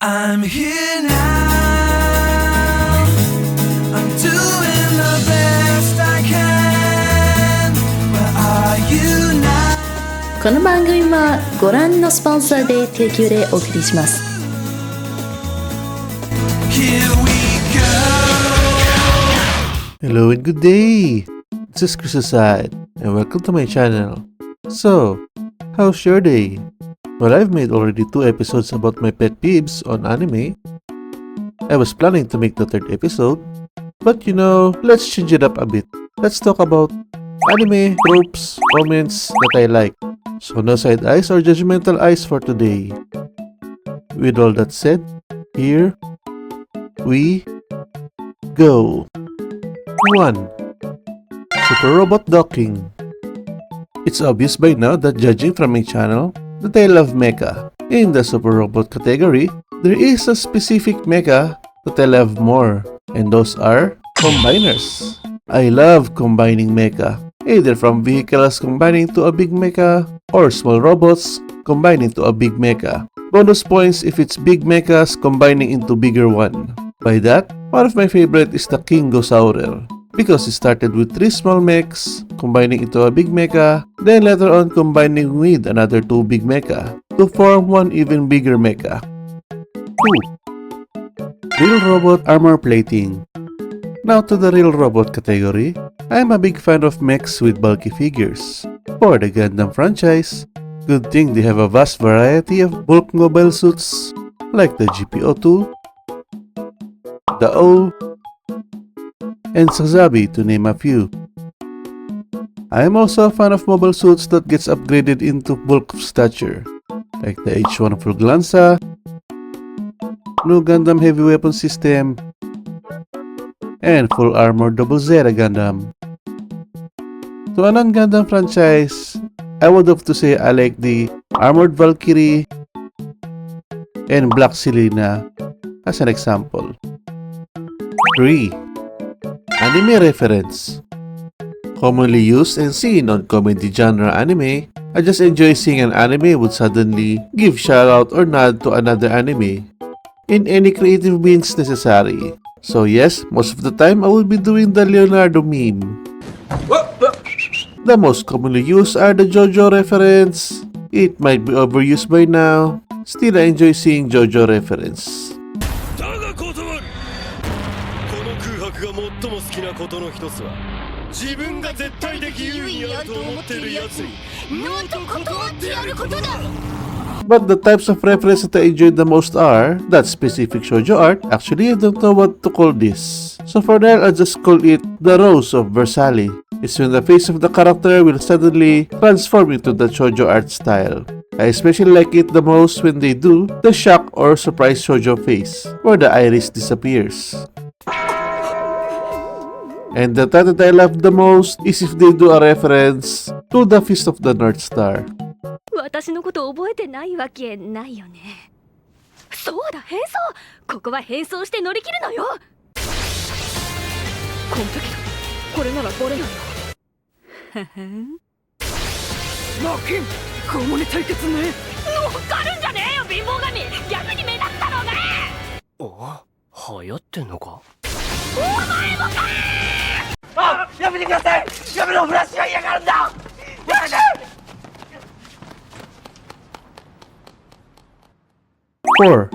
I'm here now. I'm doing the best I can. Where are you now? この番組はご覧のスポンサーで提供でお送りします。 Here we go. Hello and good day! This is Crusisythe and welcome to my channel. So, how's your day? Well, I've made already 2 episodes about my pet peeves on anime. I was planning to make the 3rd episode, but let's change it up a bit. Let's talk about anime, tropes, comments that I like. So no side eyes or judgmental eyes for today. With all that said, here we go. 1. Super Robot Docking. It's obvious by now that judging from my channel that I love mecha. In the Super Robot category, there is a specific mecha that I love more, and those are combiners. I love combining mecha, either from vehicles combining to a big mecha or small robots combining to a big mecha. Bonus points if it's big mechas combining into bigger one. By that, one of my favorite is the 𝐂𝐫𝐞𝐝𝐢𝐭𝐬 because it started with 3 small mechs combining into a big mecha, then later on combining with another 2 big mecha to form one even bigger mecha. 2. Real Robot Armor Plating. Now to the Real Robot category, I am a big fan of mechs with bulky figures. For the Gundam franchise, good thing they have a vast variety of bulk mobile suits like the GPO2, the O, and Sazabi to name a few. I am also a fan of mobile suits that gets upgraded into bulk stature, like the H1 Full Glanza, new Gundam Heavy Weapon System, and Full Armor Double Zeta Gundam. To a non-Gundam franchise, I would have to say I like the Armored Valkyrie and Black Selena as an example. 3. Anime reference. Commonly used and seen on comedy genre anime, I just enjoy seeing an anime would suddenly give shoutout or nod to another anime in any creative means necessary. So yes, most of the time I will be doing the Leonardo meme. The most commonly used are the JoJo reference. It might be overused by now, still I enjoy seeing JoJo reference. 自分が絶対的優位にあると思っているやつにノーと断ってやることだ。 But the types of reference that I enjoy the most are that specific shoujo art. Actually, I don't know what to call this. So for now, I'll just call it the Rose of Versailles. It's when the face of the character will suddenly transform into the shoujo art style. I especially like it the most when they do the shock or surprise shoujo face, where the iris disappears. And the type that I love the most is if they do a reference to the Fist of the North Star. 私のこと覚えてないわけないよね。そうだ、変装。ここは変装して乗り切るのよ。完璧だ。これならバレないよ。ははん。マーキン、拷問対決ね。乗っかるんじゃねえよ、貧乏神。逆に目立ったのね。あ、流行ってんのか。お前もか。あ、やめてください。やめろ、フラッシュが嫌がるんだ。やめて。 4.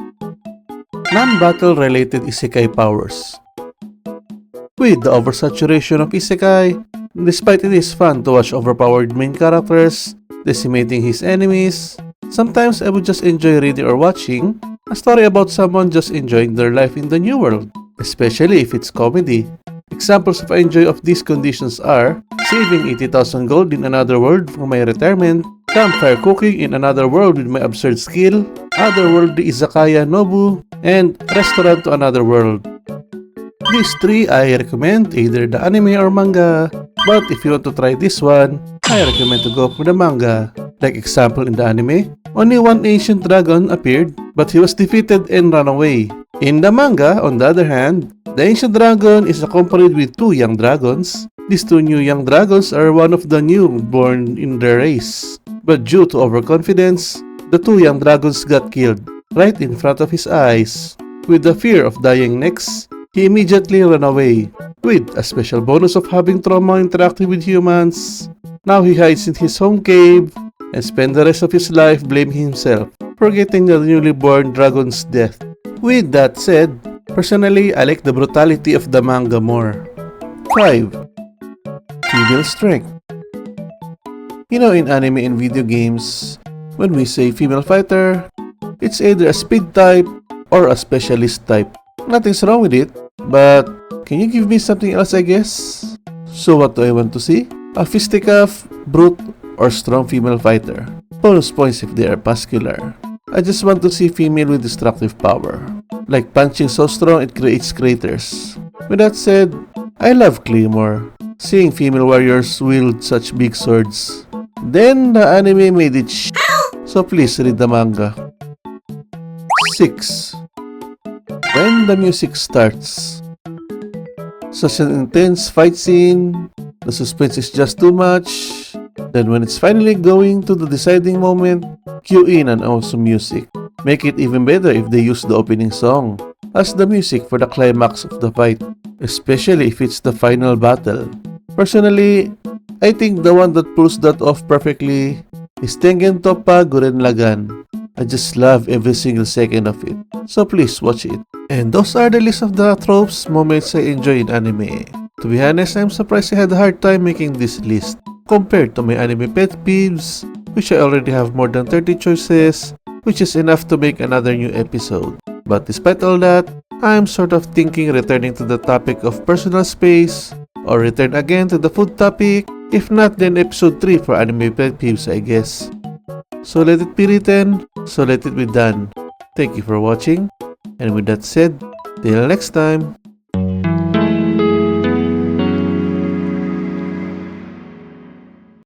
Non-battle related Isekai powers. With the oversaturation of Isekai, despite it is fun to watch overpowered main characters decimating his enemies, sometimes I would just enjoy reading or watching a story about someone just enjoying their life in the new world, especially if it's comedy. Examples of enjoy of these conditions are saving 80,000 gold in another world for my retirement, campfire cooking in another world with my absurd skill, otherworldly izakaya Nobu, and restaurant to another world. These 3 I recommend either the anime or manga, but if you want to try this one, I recommend to go for the manga. Like example in the anime, only one ancient dragon appeared, but he was defeated and ran away. In the manga, on the other hand, the ancient dragon is accompanied with 2 young dragons. These 2 new young dragons are one of the newborn in their race. But due to overconfidence, the 2 young dragons got killed. right in front of his eyes. With the fear of dying next, he immediately ran away. With a special bonus of having trauma interacting with humans, now he hides in his home cave and spends the rest of his life blaming himself, forgetting the newly born dragon's death. With that said, personally, I like the brutality of the manga more. 5. Female strength. You know, in anime and video games, when we say female fighter, it's either a speed type or a specialist type. Nothing's wrong with it, but can you give me something else, I guess? So what do I want to see? A fisticuff, brute, or strong female fighter. Bonus points if they are muscular. I just want to see female with destructive power. Like punching so strong it creates craters. With that said, I love Claymore. Seeing female warriors wield such big swords. Then the anime made it so please read the manga. 6. When the music starts. Such an intense fight scene, the suspense is just too much. Then when it's finally going to the deciding moment, cue in an awesome music. Make it even better if they use the opening song as the music for the climax of the fight, especially if it's the final battle. Personally, I think the one that pulls that off perfectly is Tengen Toppa Gurren Lagann. I just love every single second of it, so please watch it. And those are the list of the tropes moments I enjoy in anime. To be honest, I'm surprised I had a hard time making this list compared to my anime pet peeves, which I already have more than 30 choices, which is enough to make another new episode. But despite all that, I'm sort of thinking returning to the topic of personal space, or return again to the food topic. If not, then episode 3 for anime pet peeves, I guess. So let it be written, so let it be done. Thank you for watching, and with that said, till next time.